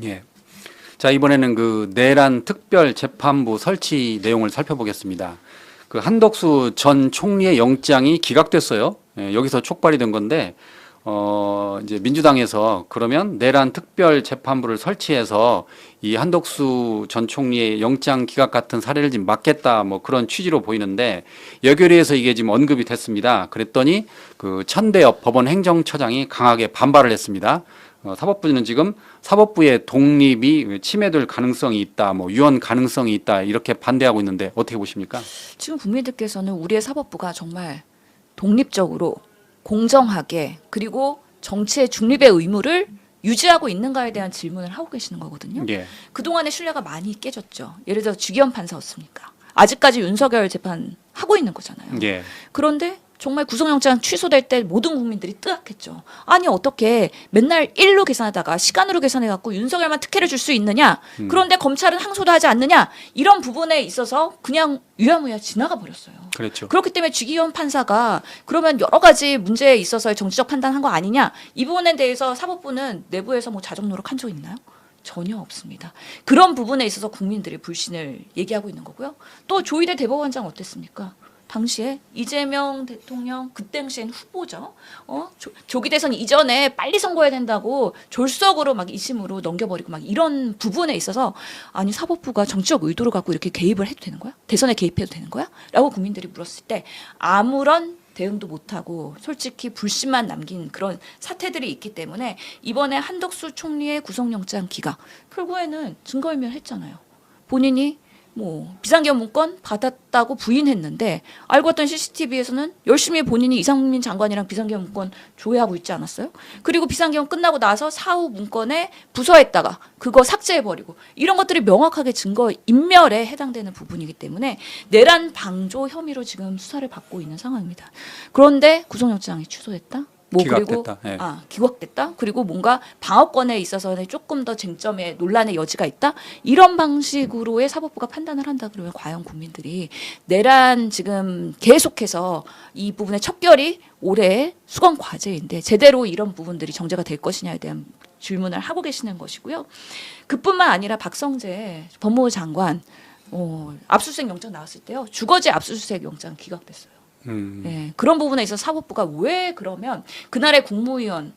예. 자, 이번에는 그 내란 특별 재판부 설치 내용을 살펴보겠습니다. 그 한덕수 전 총리의 영장이 기각됐어요. 예, 여기서 촉발이 된 건데, 이제 민주당에서 그러면 내란 특별 재판부를 설치해서 이 한덕수 전 총리의 영장 기각 같은 사례를 좀 막겠다 뭐 그런 취지로 보이는데 여결위에서 이게 지금 언급이 됐습니다. 그랬더니 그 천대엽 법원 행정처장이 강하게 반발을 했습니다. 사법부는 지금 사법부의 독립이 침해될 가능성이 있다, 뭐 유언 가능성이 있다 이렇게 반대하고 있는데 어떻게 보십니까? 지금 국민들께서는 우리의 사법부가 정말 독립적으로 공정하게 그리고 정치의 중립의 의무를 유지하고 있는가에 대한 질문을 하고 계시는 거거든요. 예. 그동안의 신뢰가 많이 깨졌죠. 예를 들어 주기현 판사였습니까? 아직까지 윤석열 재판 하고 있는 거잖아요. 예. 그런데 정말 구속영장 취소될 때 모든 국민들이 뜨악했죠. 아니 어떻게 맨날 일로 계산하다가 시간으로 계산해갖고 윤석열만 특혜를 줄 수 있느냐. 그런데 검찰은 항소도 하지 않느냐. 이런 부분에 있어서 그냥 유야무야 지나가 버렸어요. 그렇죠. 그렇기 때문에 주기현 판사가 그러면 여러 가지 문제에 있어서의 정치적 판단한 거 아니냐. 이 부분에 대해서 사법부는 내부에서 뭐 자정 노력한 적 있나요? 전혀 없습니다. 그런 부분에 있어서 국민들이 불신을 얘기하고 있는 거고요. 또 조희대 대법원장 어땠습니까? 당시에 이재명 대통령 그 당시엔 후보죠. 조기 대선 이전에 빨리 선거해야 된다고 졸속으로 막 이심으로 넘겨버리고 막 이런 부분에 있어서 아니 사법부가 정치적 의도를 갖고 이렇게 개입을 해도 되는 거야? 대선에 개입해도 되는 거야? 라고 국민들이 물었을 때 아무런 대응도 못하고 솔직히 불신만 남긴 그런 사태들이 있기 때문에 이번에 한덕수 총리의 구속영장 기각 결국에는 증거인멸했잖아요. 본인이 뭐 비상계엄 문건 받았다고 부인했는데 알고 봤더니 CCTV에서는 열심히 본인이 이상민 장관이랑 비상계엄 문건 조회하고 있지 않았어요? 그리고 비상계엄 끝나고 나서 사후 문건에 부서했다가 그거 삭제해버리고 이런 것들이 명확하게 증거 인멸에 해당되는 부분이기 때문에 내란 방조 혐의로 지금 수사를 받고 있는 상황입니다. 그런데 구속영장이 취소됐다? 뭐 기각됐다. 그리고 예. 기각됐다. 그리고 뭔가 방어권에 있어서는 조금 더 쟁점의 논란의 여지가 있다. 이런 방식으로의 사법부가 판단을 한다 그러면 과연 국민들이 내란 지금 계속해서 이 부분의 척결이 올해 수건 과제인데 제대로 이런 부분들이 정제가 될 것이냐에 대한 질문을 하고 계시는 것이고요. 그뿐만 아니라 박성재 법무부 장관 압수수색 영장 나왔을 때요. 주거지 압수수색 영장 기각됐어요. 네, 그런 부분에 있어서 사법부가 왜 그러면 그날의 국무위원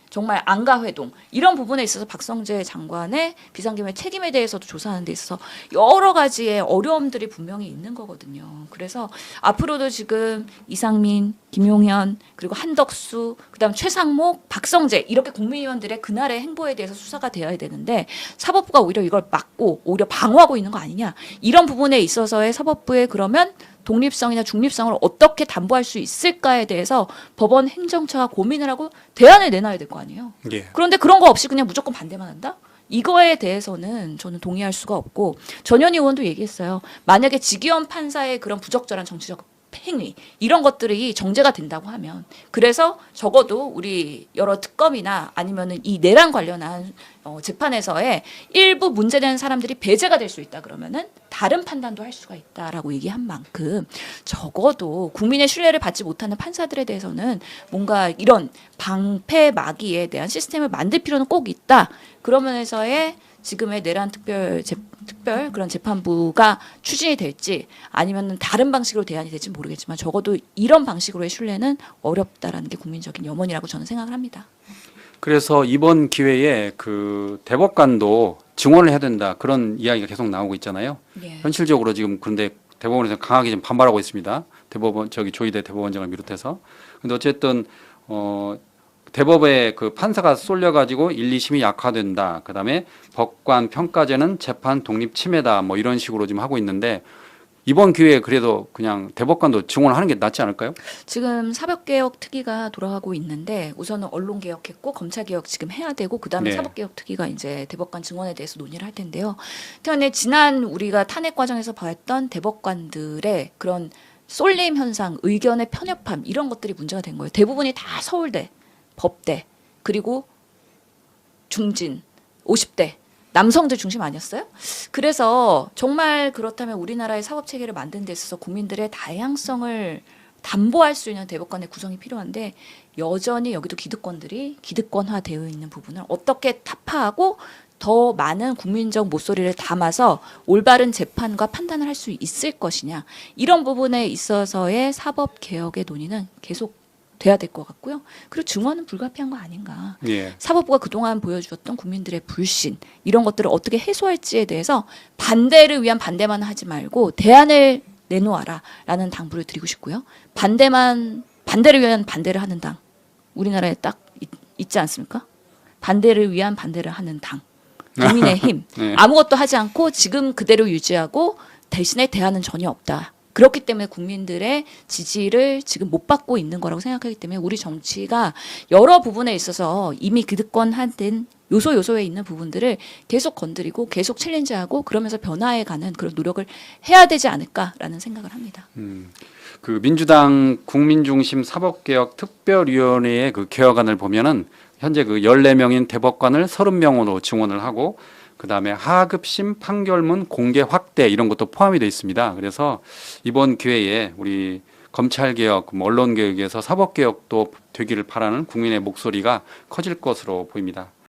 정말 안가회동 이런 부분에 있어서 박성재 장관의 비상계엄의 책임에 대해서도 조사하는 데 있어서 여러 가지의 어려움들이 분명히 있는 거거든요. 그래서 앞으로도 지금 이상민, 김용현 그리고 한덕수 그다음 최상목, 박성재 이렇게 국무위원들의 그날의 행보에 대해서 수사가 되어야 되는데 사법부가 오히려 이걸 막고 오히려 방어하고 있는 거 아니냐 이런 부분에 있어서의 사법부의 그러면 독립성이나 중립성을 어떻게 담보할 수 있을까에 대해서 법원 행정처가 고민을 하고 대안을 내놔야 될 거 아니에요. 예. 그런데 그런 거 없이 그냥 무조건 반대만 한다? 이거에 대해서는 저는 동의할 수가 없고 전현희 의원도 얘기했어요. 만약에 지기현 판사의 그런 부적절한 정치적 행위 이런 것들이 정제가 된다고 하면 그래서 적어도 우리 여러 특검이나 아니면은 이 내란 관련한 재판에서의 일부 문제되는 사람들이 배제가 될 수 있다 그러면은 다른 판단도 할 수가 있다라고 얘기한 만큼 적어도 국민의 신뢰를 받지 못하는 판사들에 대해서는 뭔가 이런 방패 막이에 대한 시스템을 만들 필요는 꼭 있다. 그런 면에서의 지금의 내란 특별 그런 재판부가 추진이 될지 아니면 다른 방식으로 대안이 될지 모르겠지만 적어도 이런 방식으로의 신뢰는 어렵다라는 게 국민적인 염원이라고 저는 생각을 합니다. 그래서 이번 기회에 그 대법관도 증언을 해야 된다 그런 이야기가 계속 나오고 있잖아요. 예. 현실적으로 지금 그런데 대법원에서 강하게 지금 반발하고 있습니다. 대법원 조희대 대법원장을 비롯해서. 근데 어쨌든 대법에 그 판사가 쏠려가지고 1, 2심이 약화된다. 그다음에 법관 평가제는 재판 독립 침해다. 뭐 이런 식으로 지금 하고 있는데 이번 기회에 그래도 그냥 대법관도 증언을 하는 게 낫지 않을까요? 지금 사법개혁 특위가 돌아가고 있는데 우선은 언론개혁했고 검찰개혁 지금 해야 되고 그다음에 네. 사법개혁 특위가 이제 대법관 증언에 대해서 논의를 할 텐데요. 그런데 지난 우리가 탄핵 과정에서 봤던 대법관들의 그런 쏠림 현상, 의견의 편협함 이런 것들이 문제가 된 거예요. 대부분이 다 서울대, 법대, 그리고 중진, 50대 남성들 중심 아니었어요? 그래서 정말 그렇다면 우리나라의 사법체계를 만드는 데 있어서 국민들의 다양성을 담보할 수 있는 대법관의 구성이 필요한데 여전히 여기도 기득권들이 기득권화되어 있는 부분을 어떻게 타파하고 더 많은 국민적 목소리를 담아서 올바른 재판과 판단을 할 수 있을 것이냐. 이런 부분에 있어서의 사법개혁의 논의는 계속 돼야 될 것 같고요. 그리고 증언은 불가피한 거 아닌가. 예. 사법부가 그동안 보여주었던 국민들의 불신 이런 것들을 어떻게 해소할지에 대해서 반대를 위한 반대만 하지 말고 대안을 내놓아라라는 당부를 드리고 싶고요. 반대를 위한 반대를 하는 당 우리나라에 딱 있지 않습니까? 반대를 위한 반대를 하는 당 국민의힘 네. 아무것도 하지 않고 지금 그대로 유지하고 대신에 대안은 전혀 없다. 그렇기 때문에 국민들의 지지를 지금 못 받고 있는 거라고 생각하기 때문에 우리 정치가 여러 부분에 있어서 이미 기득권화된 요소에 있는 부분들을 계속 건드리고 계속 챌린지하고 그러면서 변화해가는 그런 노력을 해야 되지 않을까라는 생각을 합니다. 그 민주당 국민중심 사법개혁 특별위원회의 그 개혁안을 보면은 현재 그 14명인 대법관을 30명으로 증원을 하고 그다음에 하급심 판결문 공개 확대 이런 것도 포함이 되어 있습니다. 그래서 이번 기회에 우리 검찰개혁, 언론개혁에서 사법개혁도 되기를 바라는 국민의 목소리가 커질 것으로 보입니다.